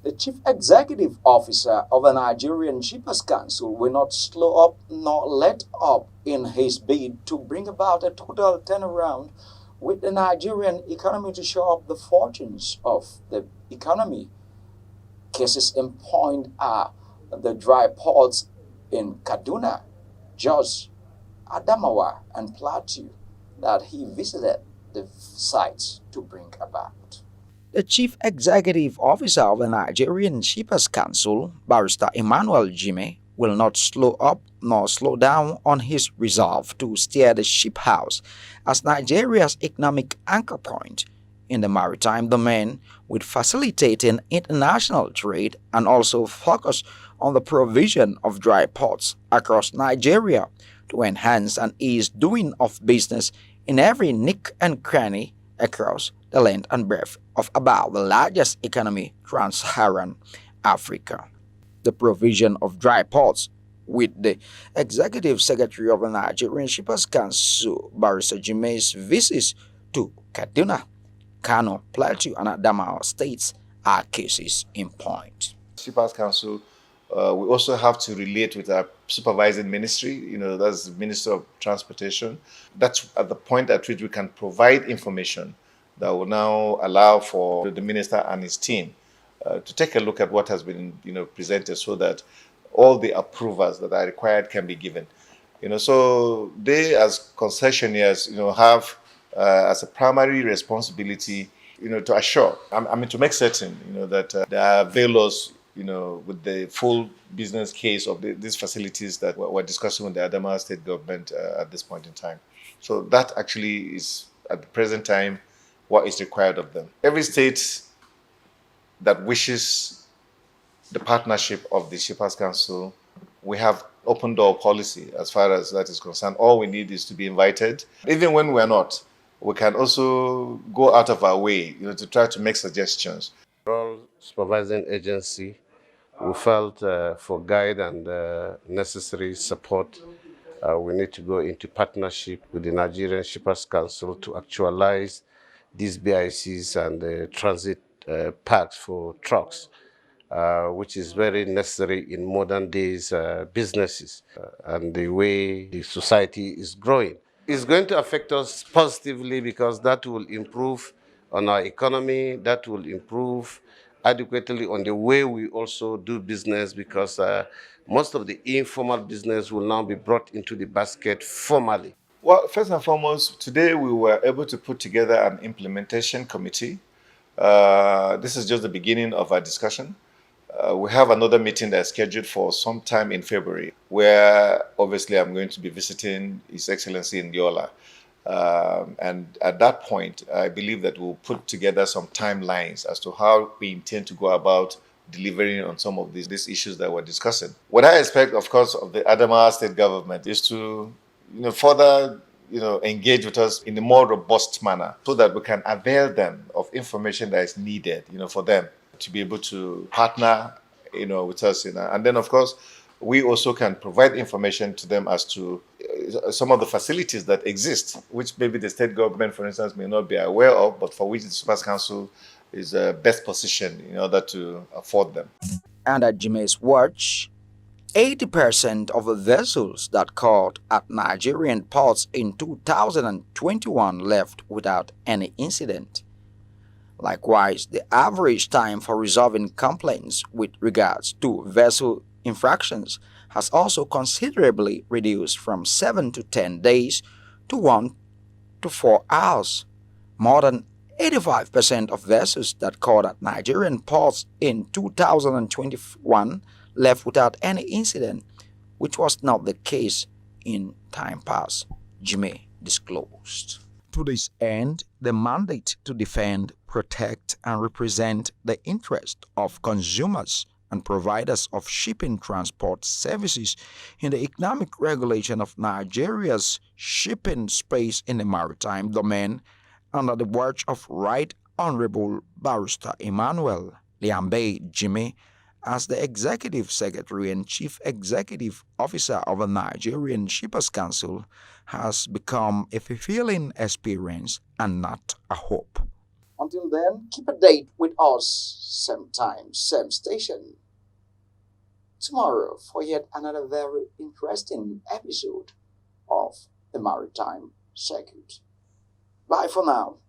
The Chief Executive Officer of the Nigerian Shippers Council will not slow up nor let up in his bid to bring about a total turnaround with the Nigerian economy to show up the fortunes of the economy. Cases in point are the dry ports in Kaduna, Jos, Adamawa, and Plateau that he visited the sites to bring about. The Chief Executive Officer of the Nigerian Shippers Council, Barrister Emmanuel Jime, will not slow up nor slow down on his resolve to steer the ship house as Nigeria's economic anchor point in the maritime domain, with facilitating international trade and also focus on the provision of dry ports across Nigeria to enhance and ease doing of business in every nick and cranny across the length and breadth of about the largest economy, trans-Saharan Africa. The provision of dry ports with the Executive Secretary of the Nigerian Shippers Council, Barrister Jime's visits to Kaduna, Kano, Plateau, and Adamawa states are cases in point. Shippers Council, we also have to relate with our supervising ministry, that's the Minister of Transportation. That's at the point at which we can provide information that will now allow for the minister and his team to take a look at what has been, presented so that all the approvals that are required can be given. So they as concessionaires, have as a primary responsibility, to assure, to make certain, that they are veiled, with the full business case of these facilities that we're discussing with the Adamawa state government at this point in time. So that actually is, at the present time, what is required of them. Every state that wishes the partnership of the Shippers Council, we have open door policy as far as that is concerned. All we need is to be invited. Even when we're not, we can also go out of our way, to try to make suggestions. All supervising agency, we felt for guide and necessary support, we need to go into partnership with the Nigerian Shippers Council to actualize these BICs and transit parks for trucks, which is very necessary in modern days businesses and the way the society is growing. It's going to affect us positively because that will improve on our economy, that will improve adequately on the way we also do business, because most of the informal business will now be brought into the basket formally. Well, first and foremost, today we were able to put together an implementation committee. This is just the beginning of our discussion. We have another meeting that's scheduled for sometime in February, where obviously I'm going to be visiting His Excellency in Yola. And at that point, I believe that we'll put together some timelines as to how we intend to go about delivering on some of these issues that we're discussing. What I expect, of course, of the Adamawa state government is to further engage with us in a more robust manner so that we can avail them of information that is needed for them to be able to partner with us. And then, of course, we also can provide information to them as to some of the facilities that exist, which maybe the state government, for instance, may not be aware of, but for which the Shippers Council is best positioned in order to afford them. And at Jime's watch, 80% of the vessels that called at Nigerian ports in 2021 left without any incident. Likewise, the average time for resolving complaints with regards to vessel infractions has also considerably reduced from 7 to 10 days to 1 to 4 hours. More than 85% of vessels that called at Nigerian ports in 2021 left without any incident, which was not the case in time past, Jime disclosed. To this end, the mandate to defend, protect, and represent the interest of consumers and providers of shipping transport services in the economic regulation of Nigeria's shipping space in the maritime domain under the watch of Right Honorable Barrister Emmanuel Lyambee Jime as the Executive Secretary and Chief Executive Officer of the Nigerian Shippers Council has become a fulfilling experience and not a hope. On Until then, keep a date with us, same time, same station, tomorrow for yet another very interesting episode of the Maritime Circuit. Bye for now.